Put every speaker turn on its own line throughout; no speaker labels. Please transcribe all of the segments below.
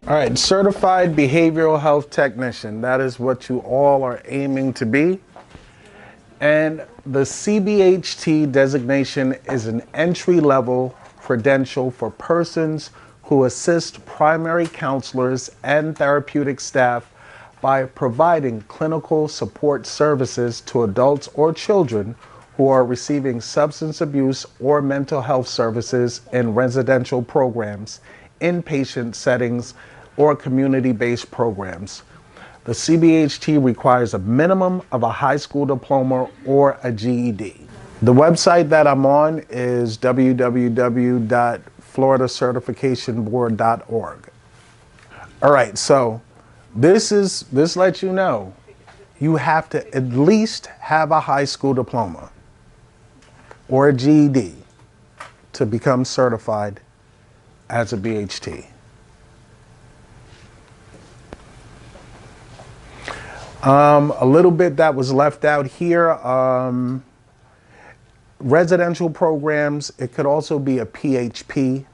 All right, certified behavioral health technician. That is what you all are aiming to be. And the CBHT designation is an entry-level credential for persons who assist primary counselors and therapeutic staff by providing clinical support services to adults or children who are receiving substance abuse or mental health services in residential programs, inpatient settings, or community-based programs. The CBHT requires a minimum of a high school diploma or a GED. The website that I'm on is www.floridacertificationboard.org. All right, so this lets you know you have to at least have a high school diploma or a GED to become certified as a BHT. A little bit that was left out here, residential programs, it could also be a PHP,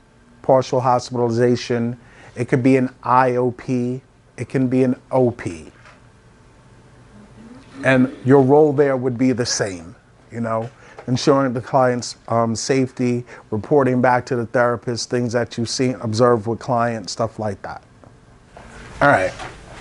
partial hospitalization. It could be an IOP. It can be an OP. And your role there would be the same, you know, ensuring the client's safety, reporting back to the therapist, things that you've seen, observed with clients, stuff like that. All right.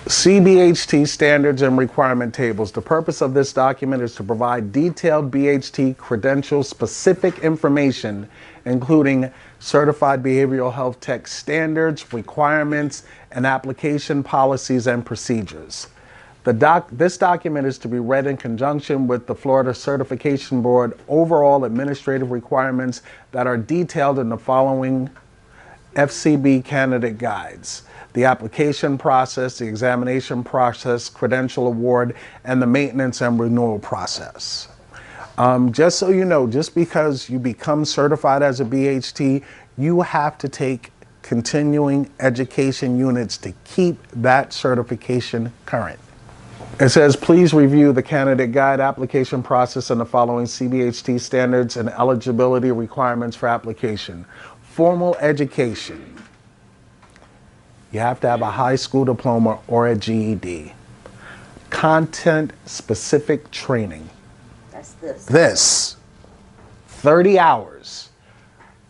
CBHT standards and requirement tables. The purpose of this document is to provide detailed BHT credential-specific information, including certified behavioral health tech standards, requirements, and application policies and procedures. This document is to be read in conjunction with the Florida Certification Board overall administrative requirements that are detailed in the following FCB candidate guides: the application process, the examination process, credential award, and the maintenance and renewal process. Just so you know, just because you become certified as a BHT, you have to take continuing education units to keep that certification current. It says, please review the candidate guide, application process, and the following CBHT standards and eligibility requirements for application. Formal education. You have to have a high school diploma or a GED. Content-specific training.
That's this.
This. 30 hours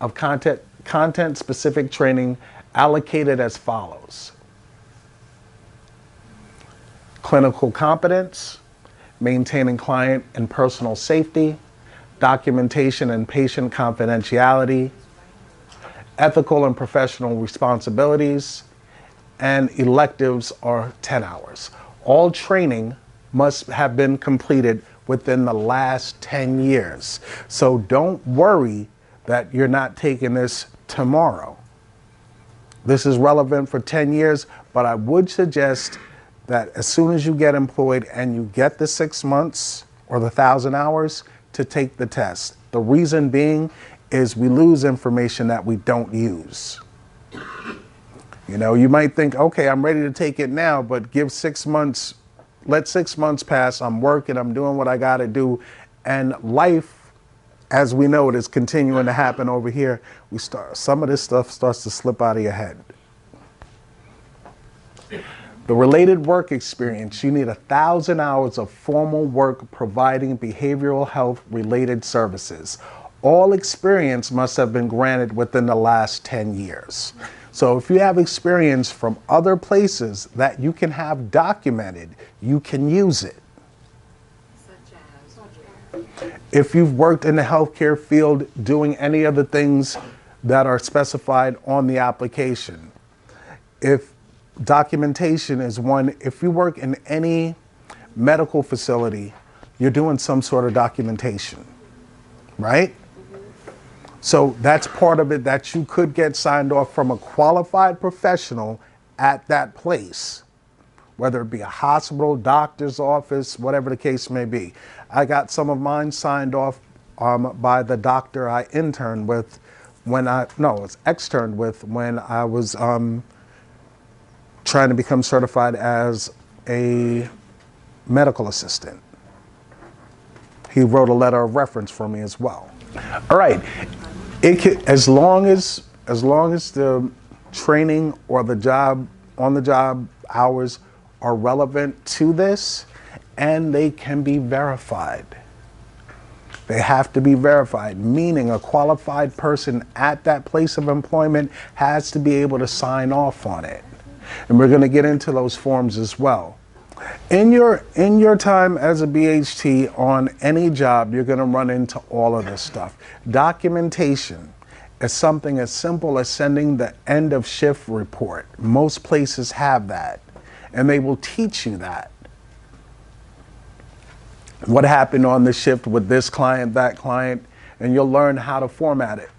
of content-specific training allocated as follows: clinical competence, maintaining client and personal safety, documentation and patient confidentiality, ethical and professional responsibilities, and electives are 10 hours. All training must have been completed within the last 10 years. So don't worry that you're not taking this tomorrow. This is relevant for 10 years, but I would suggest that as soon as you get employed and you get the 6 months or the 1,000 hours, to take the test. The reason being is we lose information that we don't use. You know, you might think, okay, I'm ready to take it now, but give 6 months, let 6 months pass, I'm working, I'm doing what I gotta do, and life, as we know it, is continuing to happen over here. Some of this stuff starts to slip out of your head. The related work experience, you need 1,000 hours of formal work providing behavioral health related services. All experience must have been granted within the last 10 years. So if you have experience from other places that you can have documented, you can use it. If you've worked in the healthcare field doing any of the things that are specified on the application. If documentation is one, if you work in any medical facility, you're doing some sort of documentation, right? So that's part of it that you could get signed off from a qualified professional at that place, whether it be a hospital, doctor's office, whatever the case may be. I got some of mine signed off by the doctor I interned with externed with when I was trying to become certified as a medical assistant. He wrote a letter of reference for me as well. All right, as long as the training or the job on-the-job hours are relevant to this, and they can be verified. They have to be verified, meaning a qualified person at that place of employment has to be able to sign off on it. And we're going to get into those forms as well. In your time as a BHT on any job, you're going to run into all of this stuff. Documentation is something as simple as sending the end of shift report. Most places have that, and they will teach you that. What happened on the shift with this client, that client, and you'll learn how to format it.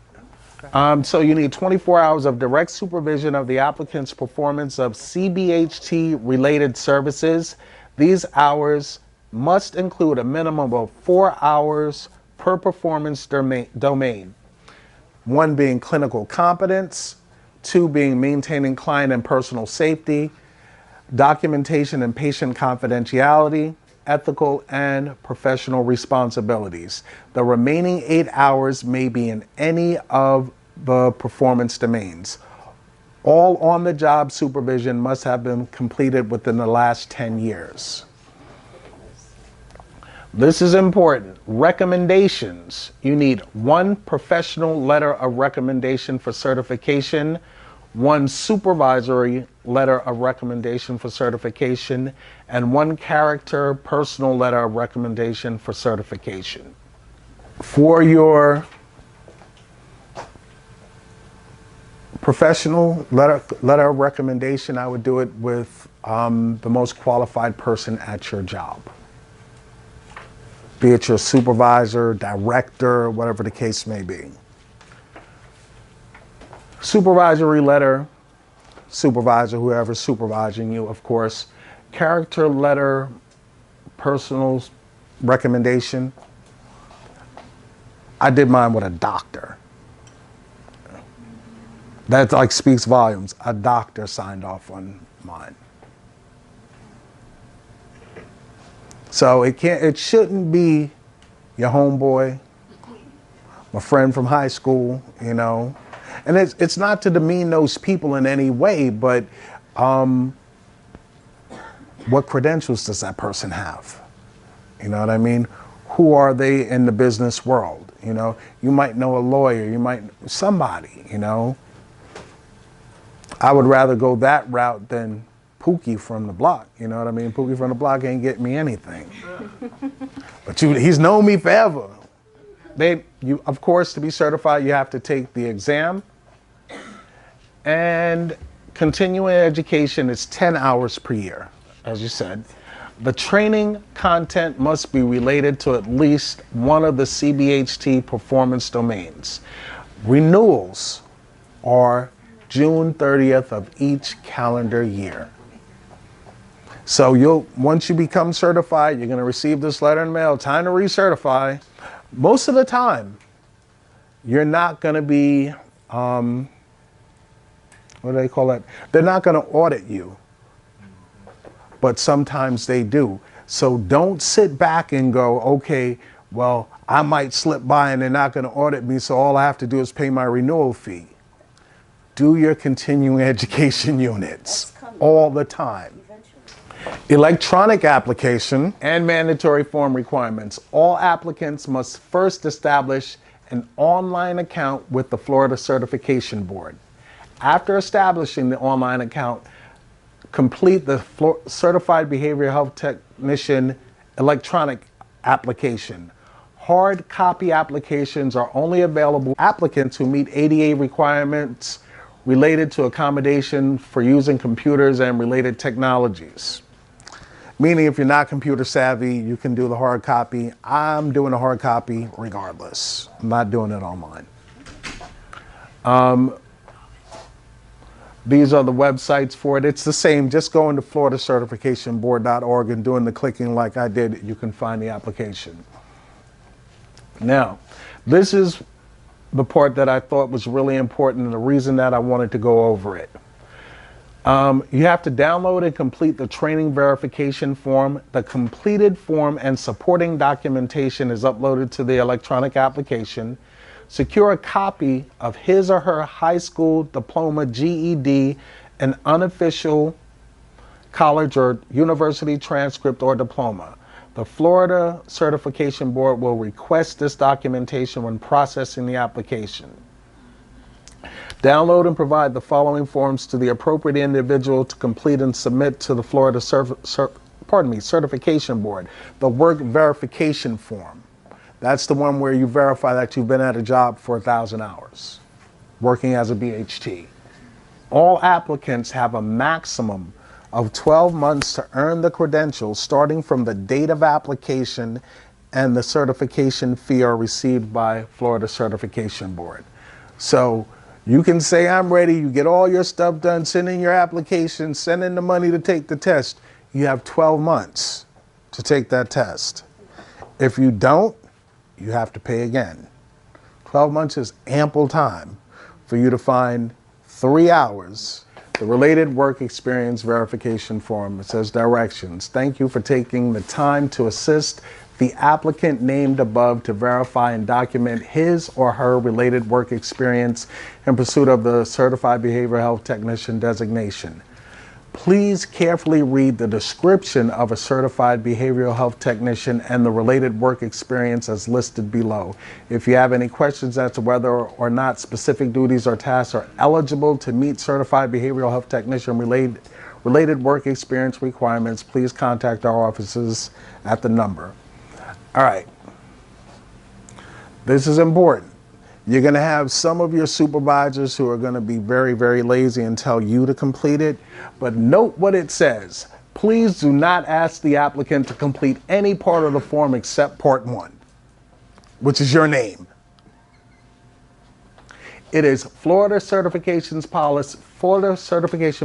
So you need 24 hours of direct supervision of the applicant's performance of CBHT related services. These hours must include a minimum of 4 hours per performance domain. 1 being clinical competence, 2 being maintaining client and personal safety, documentation and patient confidentiality, ethical and professional responsibilities. The remaining 8 hours may be in any of the performance domains. All on-the-job supervision must have been completed within the last 10 years. This is important. Recommendations. You need 1 professional letter of recommendation for certification, 1 supervisory letter of recommendation for certification, and 1 character personal letter of recommendation for certification. For your professional letter of recommendation, I would do it with the most qualified person at your job. Be it your supervisor, director, whatever the case may be. Supervisory letter, supervisor, whoever's supervising you, of course. Character letter, personal recommendation. I did mine with a doctor. That like speaks volumes. A doctor signed off on mine. So it shouldn't be your homeboy, my friend from high school, you know. And it's not to demean those people in any way, but what credentials does that person have? You know what I mean? Who are they in the business world? You know, you might know a lawyer, you might somebody, you know. I would rather go that route than Pookie from the block, you know what I mean? Pookie from the block ain't getting me anything. But he's known me forever. Of course, to be certified, you have to take the exam. And continuing education is 10 hours per year, as you said. The training content must be related to at least one of the CBHT performance domains. Renewals are June 30th of each calendar year. So once you become certified, you're going to receive this letter in the mail, time to recertify. Most of the time, you're not going to be, what do they call it? They're not going to audit you, but sometimes they do. So don't sit back and go, okay, well, I might slip by and they're not going to audit me, so all I have to do is pay my renewal fee. Do your continuing education units all the time. Electronic application and mandatory form requirements. All applicants must first establish an online account with the Florida Certification Board. After establishing the online account, complete the Certified Behavioral Health Technician electronic application. Hard copy applications are only available to applicants who meet ADA requirements related to accommodation for using computers and related technologies. Meaning if you're not computer savvy, you can do the hard copy. I'm doing the hard copy regardless. I'm not doing it online. These are the websites for it. It's the same. Just going to floridacertificationboard.org and doing the clicking like I did, you can find the application. Now, this is the part that I thought was really important and the reason that I wanted to go over it. You have to download and complete the training verification form. The completed form and supporting documentation is uploaded to the electronic application. Secure a copy of his or her high school diploma, GED, an unofficial college or university transcript or diploma. The Florida Certification Board will request this documentation when processing the application. Download and provide the following forms to the appropriate individual to complete and submit to the Florida Certification Board. The work verification form. That's the one where you verify that you've been at a job for 1,000 hours, working as a BHT. All applicants have a maximum of 12 months to earn the credentials starting from the date of application, and the certification fee are received by Florida Certification Board. So you can say, I'm ready, you get all your stuff done, send in your application, send in the money to take the test. You have 12 months to take that test. If you don't, you have to pay again. 12 months is ample time for you to find 3 hours. The related work experience verification form, it says directions. Thank you for taking the time to assist the applicant named above to verify and document his or her related work experience in pursuit of the Certified Behavioral Health Technician designation. Please carefully read the description of a certified behavioral health technician and the related work experience as listed below. If you have any questions as to whether or not specific duties or tasks are eligible to meet certified behavioral health technician related work experience requirements, please contact our offices at the number. All right. This is important. You're going to have some of your supervisors who are going to be very, very lazy and tell you to complete it. But note what it says. Please do not ask the applicant to complete any part of the form except part 1, which is your name. It is Florida Certification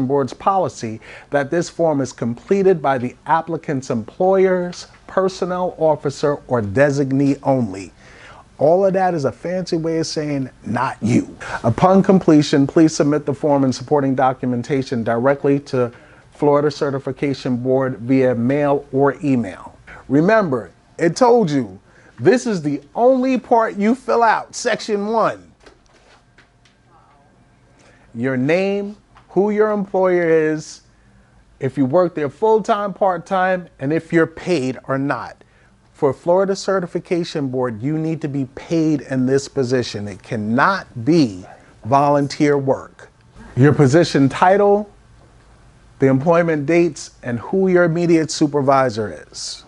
Board's policy that this form is completed by the applicant's employer's personnel officer or designee only. All of that is a fancy way of saying not you. Upon completion, please submit the form and supporting documentation directly to Florida Certification Board via mail or email. Remember, it told you, this is the only part you fill out, section 1. Your name, who your employer is, if you work there full-time, part-time, and if you're paid or not. For Florida Certification Board, you need to be paid in this position. It cannot be volunteer work. Your position title, the employment dates, and who your immediate supervisor is.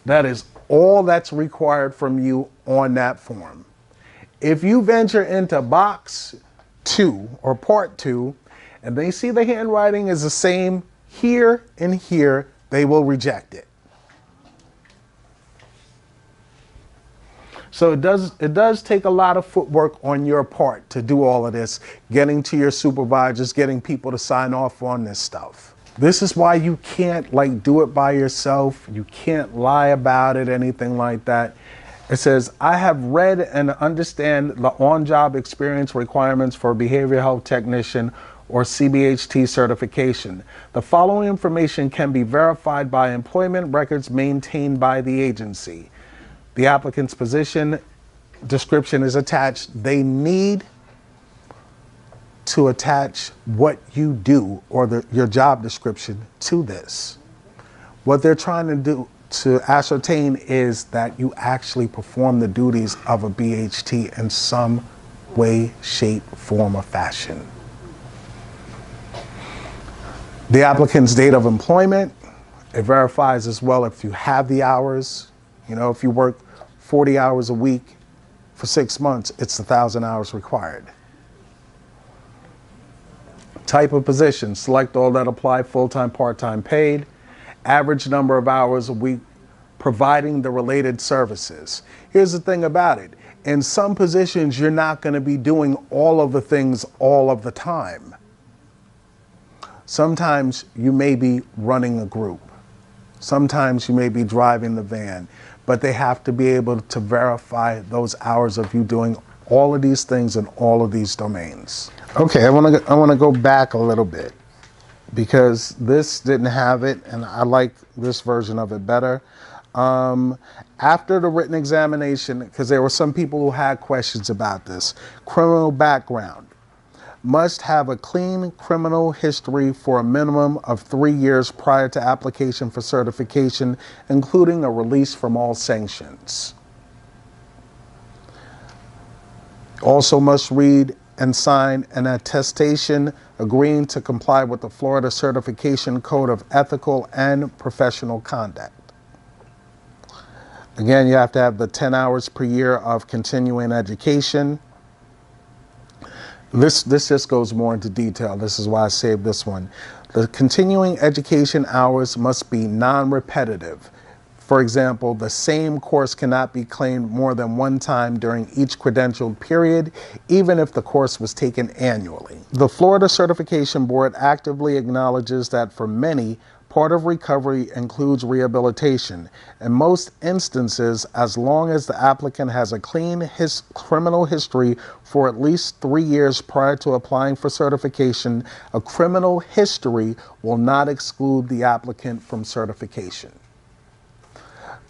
That is all that's required from you on that form. If you venture into box 2 or part 2, and they see the handwriting is the same here and here, they will reject it. So it does take a lot of footwork on your part to do all of this, getting to your supervisors, getting people to sign off on this stuff. This is why you can't do it by yourself. You can't lie about it, anything like that. It says, I have read and understand the on-job experience requirements for behavioral health technician or CBHT certification. The following information can be verified by employment records maintained by the agency. The applicant's position description is attached. They need to attach what you do or your job description to this. What they're trying to do to ascertain is that you actually perform the duties of a BHT in some way, shape, form, or fashion. The applicant's date of employment, it verifies as well if you have the hours. You know, if you work 40 hours a week for 6 months, it's 1,000 hours required. Type of position, select all that apply, full-time, part-time, paid. Average number of hours a week, providing the related services. Here's the thing about it. In some positions, you're not going to be doing all of the things all of the time. Sometimes you may be running a group. Sometimes you may be driving the van, but they have to be able to verify those hours of you doing all of these things in all of these domains. Okay, I want to go back a little bit because this didn't have it, and I like this version of it better. After the written examination, because there were some people who had questions about this, criminal background. must have a clean criminal history for a minimum of 3 years prior to application for certification, including a release from all sanctions. Also must read and sign an attestation agreeing to comply with the Florida Certification Code of Ethical and Professional Conduct. Again, you have to have the 10 hours per year of continuing education. This just goes more into detail. This is why I saved this one. The continuing education hours must be non-repetitive. For example, the same course cannot be claimed more than one time during each credentialed period, even if the course was taken annually. The Florida Certification Board actively acknowledges that for many, part of recovery includes rehabilitation. In most instances, as long as the applicant has a clean criminal history for at least 3 years prior to applying for certification, a criminal history will not exclude the applicant from certification.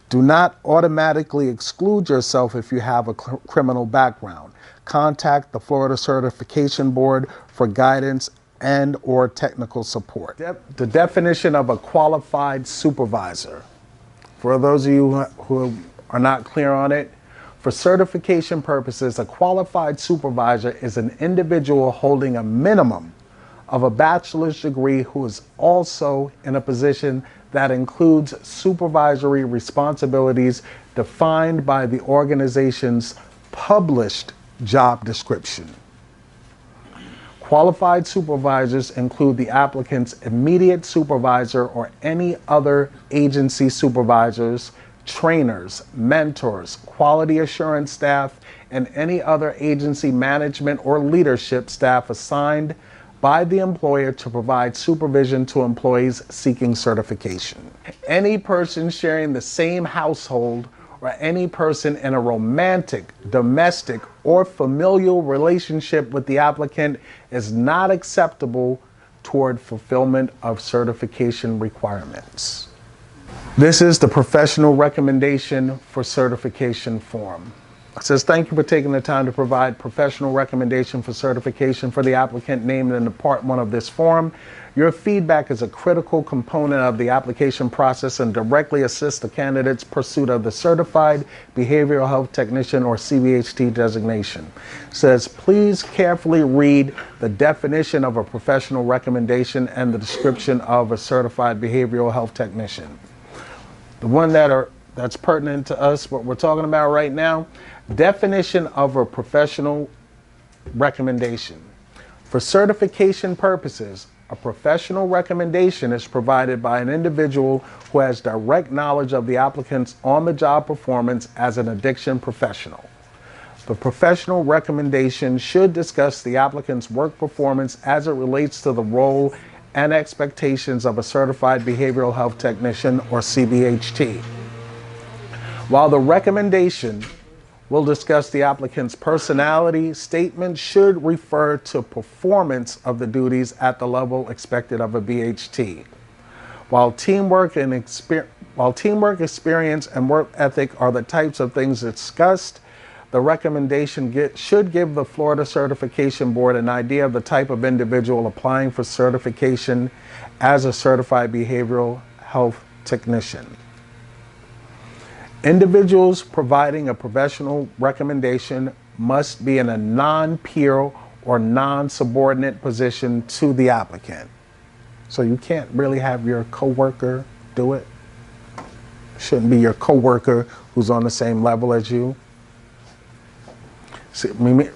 Do not automatically exclude yourself if you have a criminal background. Contact the Florida Certification Board for guidance and/or technical support. The definition of a qualified supervisor. For those of you who are not clear on it, for certification purposes, a qualified supervisor is an individual holding a minimum of a bachelor's degree who is also in a position that includes supervisory responsibilities defined by the organization's published job description. Qualified supervisors include the applicant's immediate supervisor or any other agency supervisors, trainers, mentors, quality assurance staff, and any other agency management or leadership staff assigned by the employer to provide supervision to employees seeking certification. Any person sharing the same household or any person in a romantic, domestic, or familial relationship with the applicant is not acceptable toward fulfillment of certification requirements. This is the professional recommendation for certification form. It says, thank you for taking the time to provide professional recommendation for certification for the applicant named in the Part 1 of this form. Your feedback is a critical component of the application process and directly assists the candidate's pursuit of the Certified Behavioral Health Technician or CBHT designation. It says, please carefully read the definition of a professional recommendation and the description of a Certified Behavioral Health Technician. The one that's pertinent to us, what we're talking about right now, definition of a professional recommendation. For certification purposes, a professional recommendation is provided by an individual who has direct knowledge of the applicant's on-the-job performance as an addiction professional. The professional recommendation should discuss the applicant's work performance as it relates to the role and expectations of a certified behavioral health technician or CBHT. While the recommendation will discuss the applicant's personality, statement should refer to performance of the duties at the level expected of a BHT. While teamwork, experience, and work ethic are the types of things discussed, the recommendation should give the Florida Certification Board an idea of the type of individual applying for certification as a certified behavioral health technician. Individuals providing a professional recommendation must be in a non-peer or non-subordinate position to the applicant. So you can't really have your coworker do it. Shouldn't be your coworker who's on the same level as you. See, it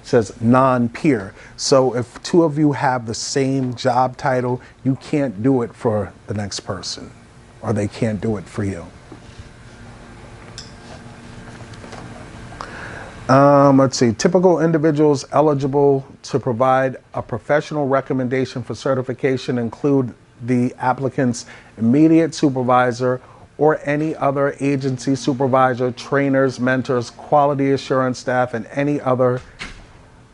says non-peer. So if two of you have the same job title, you can't do it for the next person, or they can't do it for you. Let's see, typical individuals eligible to provide a professional recommendation for certification include the applicant's immediate supervisor or any other agency supervisor, trainers, mentors, quality assurance staff, and any other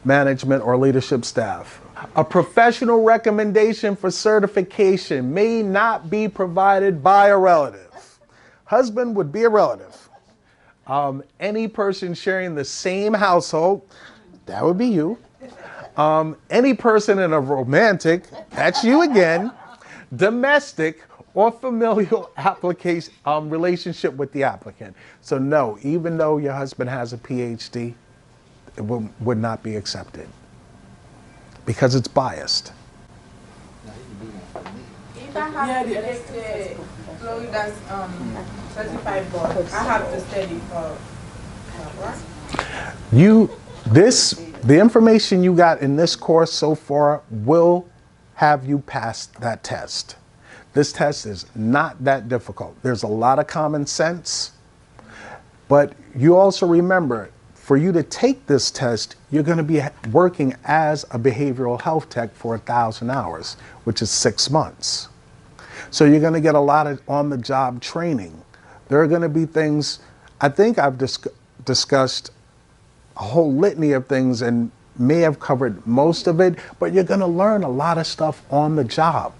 management or leadership staff. A professional recommendation for certification may not be provided by a relative. Husband would be a relative. Any person sharing the same household, that would be you. Any person in a romantic, that's you again, domestic, or familial application relationship with the applicant. So no, even though your husband has a PhD, it would not be accepted because it's biased.
If I have to take the Florida's certified board, I have to study for what?
The information you got in this course so far will have you pass that test. This test is not that difficult. There's a lot of common sense, but you also remember, for you to take this test, you're going to be working as a behavioral health tech for 1,000 hours, which is 6 months. So you're going to get a lot of on-the-job training. There are going to be things, I think I've discussed a whole litany of things and may have covered most of it, but you're going to learn a lot of stuff on the job.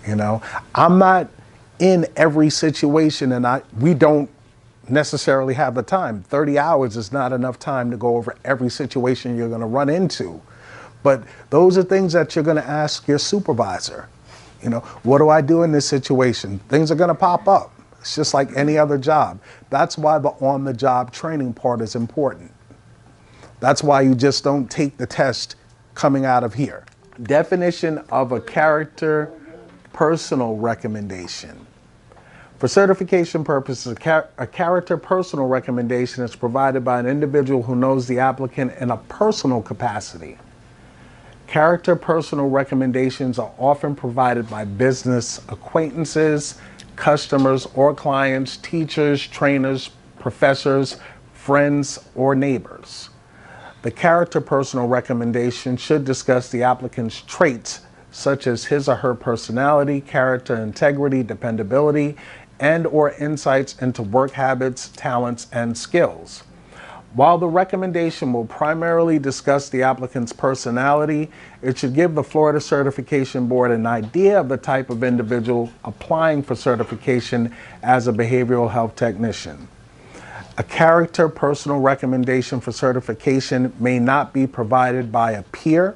You know, I'm not in every situation, and we don't necessarily have the time. 30 hours is not enough time to go over every situation you're going to run into. But those are things that you're going to ask your supervisor. You know, what do I do in this situation? Things are going to pop up. It's just like any other job. That's why the on-the-job training part is important. That's why you just don't take the test coming out of here. Definition of a character personal recommendation. For certification purposes, a character personal recommendation is provided by an individual who knows the applicant in a personal capacity. Character personal recommendations are often provided by business acquaintances, customers or clients, teachers, trainers, professors, friends, or neighbors. The character personal recommendation should discuss the applicant's traits such as his or her personality, character, integrity, dependability, and or insights into work habits, talents, and skills. While the recommendation will primarily discuss the applicant's personality, it should give the Florida Certification Board an idea of the type of individual applying for certification as a behavioral health technician. A character personal recommendation for certification may not be provided by a peer,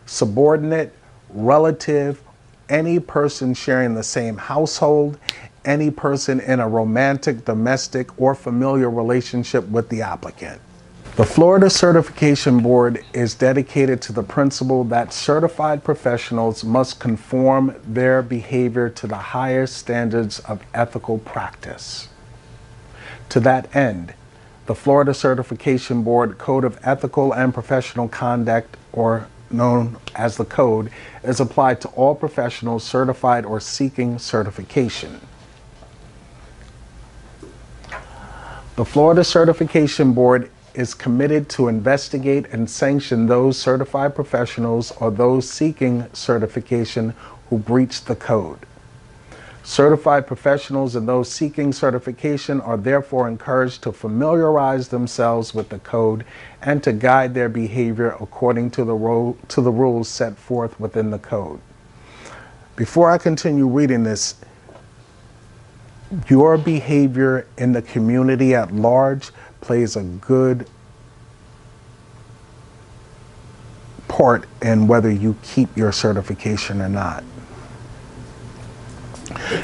subordinate, relative, any person sharing the same household, any person in a romantic, domestic, or familiar relationship with the applicant. The Florida Certification Board is dedicated to the principle that certified professionals must conform their behavior to the highest standards of ethical practice. To that end, the Florida Certification Board Code of Ethical and Professional Conduct, or known as the Code, is applied to all professionals certified or seeking certification. The Florida Certification Board is committed to investigate and sanction those certified professionals or those seeking certification who breach the code. Certified professionals and those seeking certification are therefore encouraged to familiarize themselves with the code and to guide their behavior according to the rules set forth within the code. Before I continue reading this, your behavior in the community at large plays a good part in whether you keep your certification or not.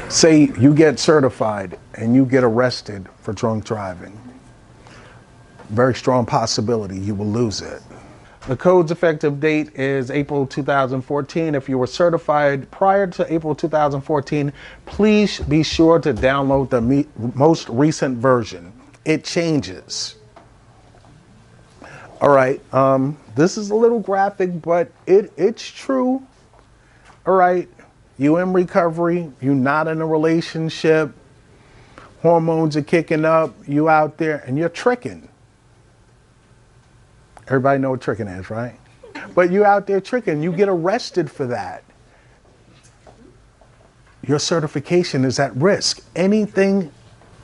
Say you get certified and you get arrested for drunk driving. Very strong possibility you will lose it. The code's effective date is April 2014. If you were certified prior to April 2014, please be sure to download the most recent version. It changes. All right, this is a little graphic, but it's true. All right, you in recovery, you not in a relationship, hormones are kicking up, you out there and you're tricking. Everybody know what tricking is, right? But you out there tricking, you get arrested for that. Your certification is at risk. Anything,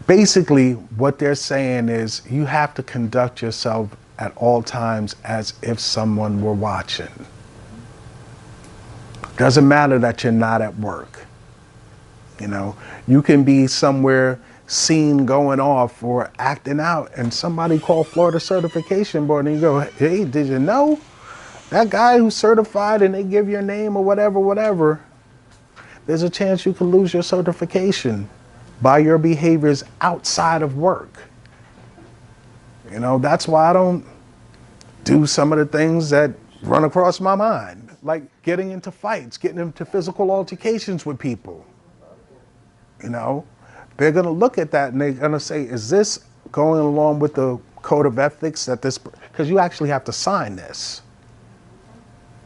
basically what they're saying is you have to conduct yourself at all times as if someone were watching. Doesn't matter that you're not at work. You know, you can be somewhere scene going off or acting out, and somebody called Florida Certification Board and you go, hey, did you know that guy who's certified, and they give your name or whatever, there's a chance you could lose your certification by your behaviors outside of work. You know, that's why I don't do some of the things that run across my mind, like getting into fights, getting into physical altercations with people. You know, they're going to look at that and they're going to say, is this going along with the code of ethics that this, because you actually have to sign this,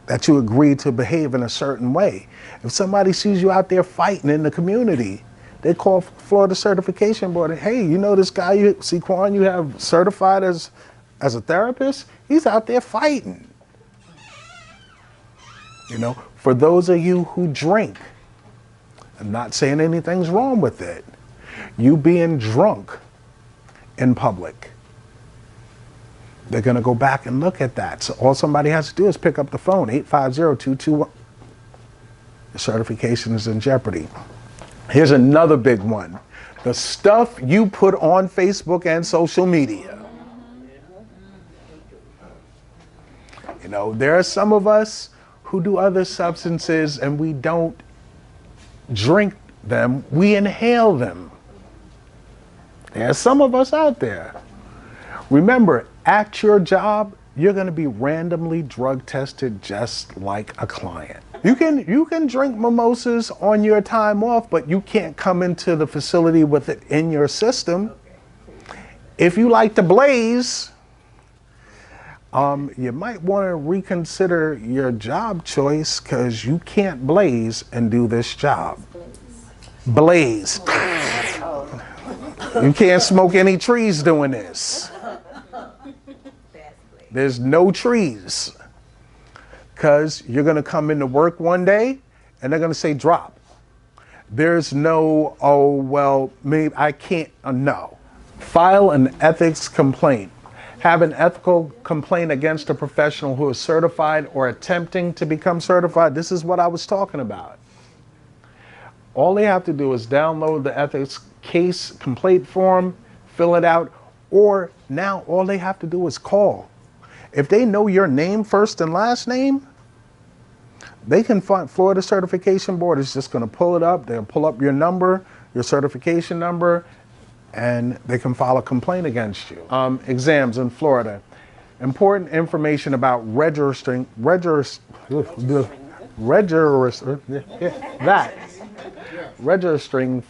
that you agree to behave in a certain way. If somebody sees you out there fighting in the community, they call Florida Certification Board and, hey, you know this guy, C-Kwon, you have certified as a therapist? He's out there fighting. You know, for those of you who drink, I'm not saying anything's wrong with it. You being drunk in public, they're going to go back and look at that. So all somebody has to do is pick up the phone, 850-221. The certification is in jeopardy. Here's another big one. The stuff you put on Facebook and social media. You know, there are some of us who do other substances and we don't drink them, we inhale them. There are some of us out there. Remember, at your job, you're going to be randomly drug tested just like a client. You can drink mimosas on your time off, but you can't come into the facility with it in your system. If you like to blaze, you might want to reconsider your job choice, because you can't blaze and do this job. Blaze. You can't smoke any trees doing this. There's no trees, because you're going to come into work one day and they're going to say drop. There's no, oh, well, maybe I can't, no. File an ethics complaint. Have an ethical complaint against a professional who is certified or attempting to become certified. This is what I was talking about. All they have to do is download the ethics case complaint form, fill it out, or now all they have to do is call. If they know your name, first and last name, they can find Florida Certification Board is just going to pull it up. They'll pull up your number, your certification number, and they can file a complaint against you. Exams in Florida. Important information about registering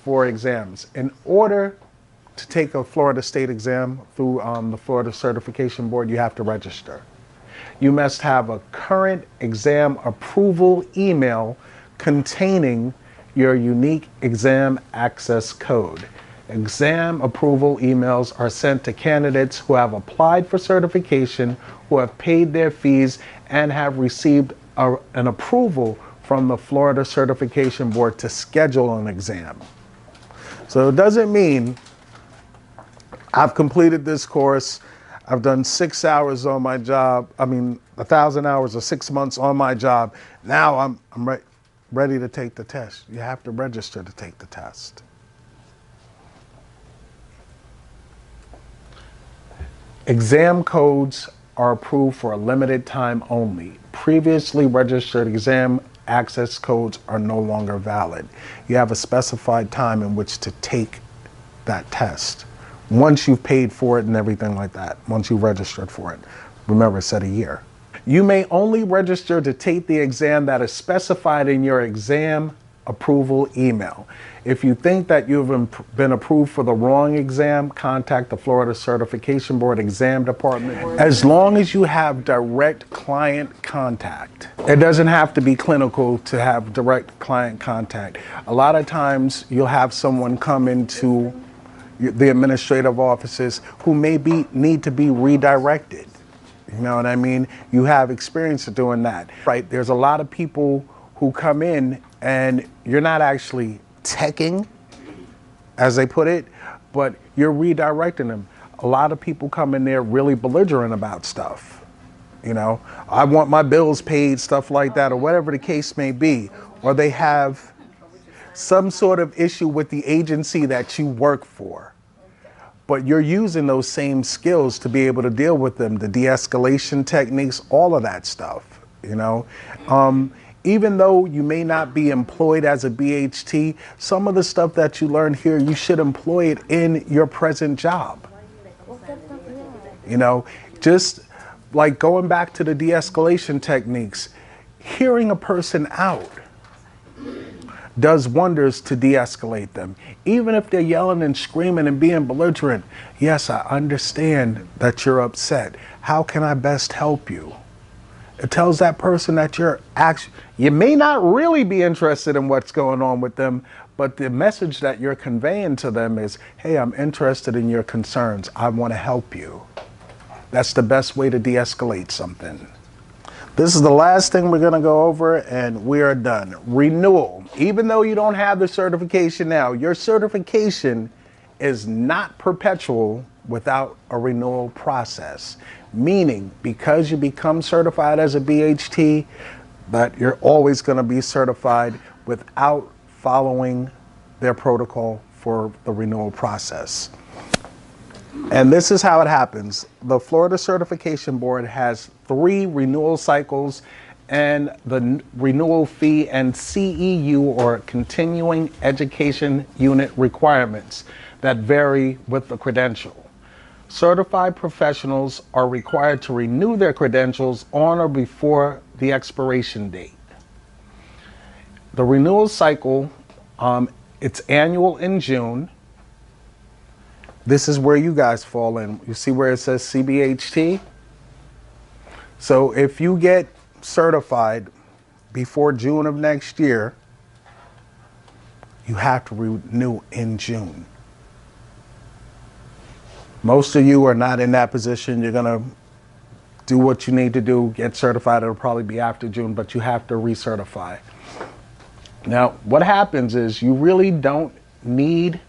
for exams. In order to take a Florida State exam through the Florida Certification Board, you have to register. You must have a current exam approval email containing your unique exam access code. Exam approval emails are sent to candidates who have applied for certification, who have paid their fees, and have received an approval from the Florida Certification Board to schedule an exam. So it doesn't mean I've completed this course, I've done 6 hours on my job, 1,000 hours or 6 months on my job, now I'm ready to take the test. You have to register to take the test. Exam codes are approved for a limited time only. Previously registered exam access codes are no longer valid. You have a specified time in which to take that test. Once you've paid for it and everything like that, once you've registered for it. Remember, it said a year. You may only register to take the exam that is specified in your exam approval email. If you think that you've been approved for the wrong exam, contact the Florida Certification Board Exam Department. As long as you have direct client contact. It doesn't have to be clinical to have direct client contact. A lot of times you'll have someone come into the administrative offices who need to be redirected. You know what I mean? You have experience of doing that, right? There's a lot of people who come in and you're not actually teching, as they put it, but you're redirecting them. A lot of people come in there really belligerent about stuff. You know, I want my bills paid, stuff like that, or whatever the case may be. Or they have some sort of issue with the agency that you work for. But you're using those same skills to be able to deal with them, the de-escalation techniques, all of that stuff, you know. Even though you may not be employed as a BHT, some of the stuff that you learn here, you should employ it in your present job. You know, just like going back to the de-escalation techniques, hearing a person out does wonders to de-escalate them. Even if they're yelling and screaming and being belligerent, yes, I understand that you're upset. How can I best help you? It tells that person that you may not really be interested in what's going on with them, but the message that you're conveying to them is, hey, I'm interested in your concerns. I want to help you. That's the best way to de-escalate something. This is the last thing we're going to go over, and we are done. Renewal. Even though you don't have the certification now, your certification is not perpetual without a renewal process. Meaning, because you become certified as a BHT, that you're always going to be certified without following their protocol for the renewal process. And this is how it happens. The Florida Certification Board has 3 renewal cycles and the renewal fee and CEU, or continuing education unit, requirements that vary with the credential. Certified professionals are required to renew their credentials on or before the expiration date. The renewal cycle, it's annual in June. This is where you guys fall in. You see where it says CBHT? So if you get certified before June of next year, you have to renew in June. Most of you are not in that position. You're going to do what you need to do, get certified. It'll probably be after June, but you have to recertify. Now, what happens is you really don't need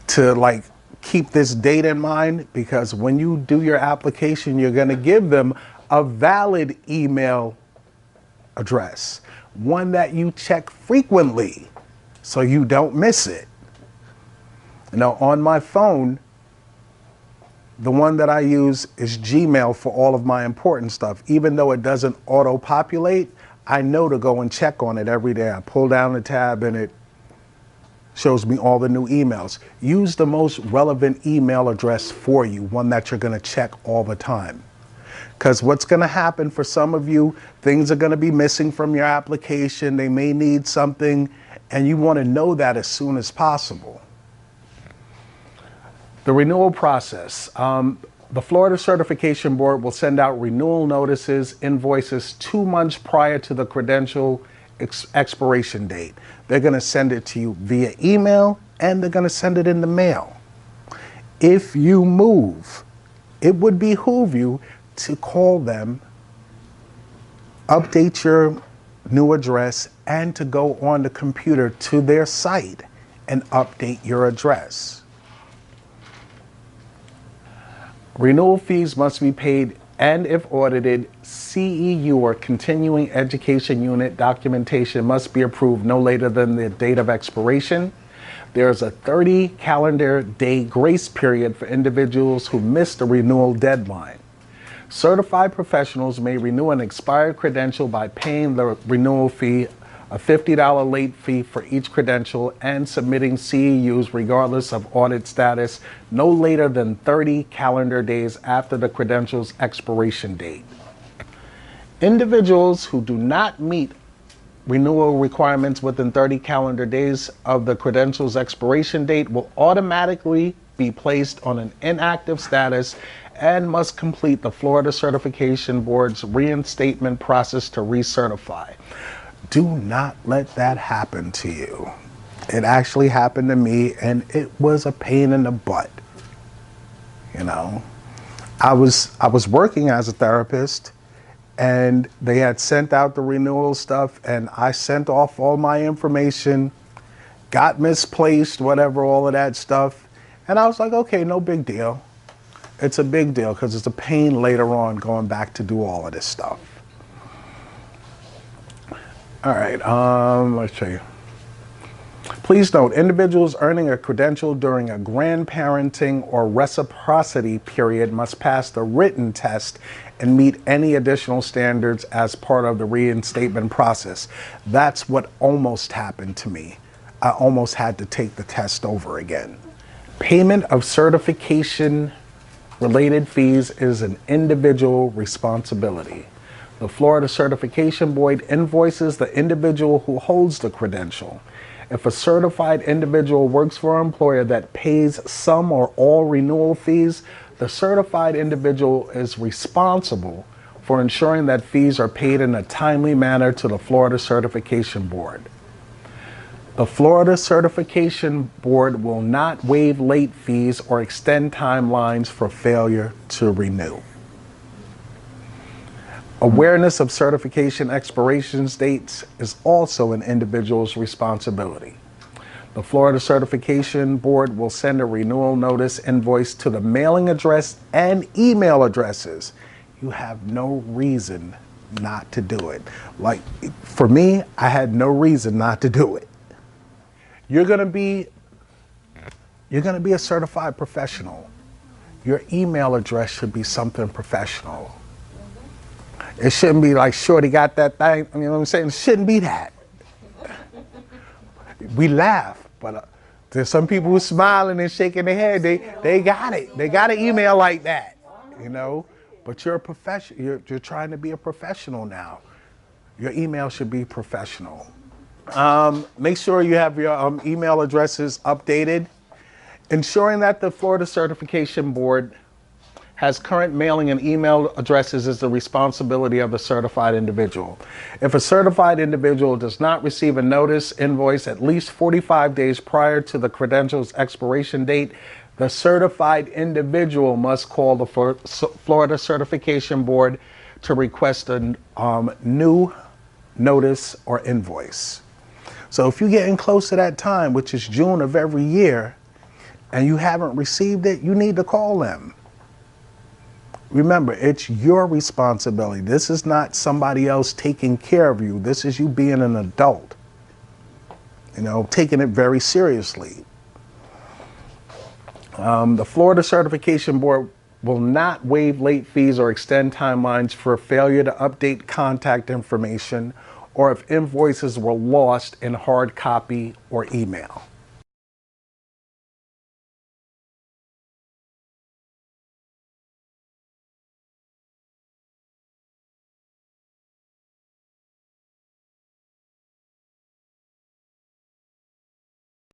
to keep this date in mind, because when you do your application, you're going to give them a valid email address, one that you check frequently so you don't miss it. Now, on my phone, the one that I use is Gmail for all of my important stuff. Even though it doesn't auto-populate, I know to go and check on it every day. I pull down the tab and it shows me all the new emails. Use the most relevant email address for you, one that you're going to check all the time. Because what's going to happen for some of you, things are going to be missing from your application. They may need something, and you want to know that as soon as possible. The renewal process. The Florida Certification Board will send out renewal notices, invoices 2 months prior to the credential expiration date. They're going to send it to you via email, and they're going to send it in the mail. If you move, it would behoove you to call them, update your new address, and to go on the computer to their site and update your address. Renewal fees must be paid, and if audited, CEU, or continuing education unit, documentation must be approved no later than the date of expiration. There's a 30 calendar day grace period for individuals who missed the renewal deadline. Certified professionals may renew an expired credential by paying the renewal fee, a $50 late fee for each credential, and submitting CEUs regardless of audit status no later than 30 calendar days after the credential's expiration date. Individuals who do not meet renewal requirements within 30 calendar days of the credential's expiration date will automatically be placed on an inactive status and must complete the Florida Certification Board's reinstatement process to recertify. Do not let that happen to you. It actually happened to me, and it was a pain in the butt. You know, I was working as a therapist, and they had sent out the renewal stuff, and I sent off all my information, got misplaced, whatever, all of that stuff. And I was like, okay, no big deal. It's a big deal because it's a pain later on going back to do all of this stuff. All right, let's show you. Please note, individuals earning a credential during a grandparenting or reciprocity period must pass the written test and meet any additional standards as part of the reinstatement process. That's what almost happened to me. I almost had to take the test over again. Payment of certification related fees is an individual responsibility. The Florida Certification Board invoices the individual who holds the credential. If a certified individual works for an employer that pays some or all renewal fees, the certified individual is responsible for ensuring that fees are paid in a timely manner to the Florida Certification Board. The Florida Certification Board will not waive late fees or extend timelines for failure to renew. Awareness of certification expiration dates is also an individual's responsibility. The Florida Certification Board will send a renewal notice invoice to the mailing address and email addresses. You have no reason not to do it. Like for me, I had no reason not to do it. You're gonna be a certified professional. Your email address should be something professional. It shouldn't be like, Shorty got that thing. You know what I'm saying? It shouldn't be that. We laugh, but there's some people who are smiling and shaking their head. They got it. They got an email like that, you know. But you're a professional. You're trying to be a professional now. Your email should be professional. Make sure you have your email addresses updated. Ensuring that the Florida Certification Board has current mailing and email addresses is the responsibility of the certified individual. If a certified individual does not receive a notice invoice at least 45 days prior to the credential's expiration date, the certified individual must call the Florida Certification Board to request a new notice or invoice. So if you're getting close to that time, which is June of every year, and you haven't received it, you need to call them. Remember, it's your responsibility. This is not somebody else taking care of you. This is you being an adult, you know, taking it very seriously. The Florida Certification Board will not waive late fees or extend timelines for failure to update contact information or if invoices were lost in hard copy or email.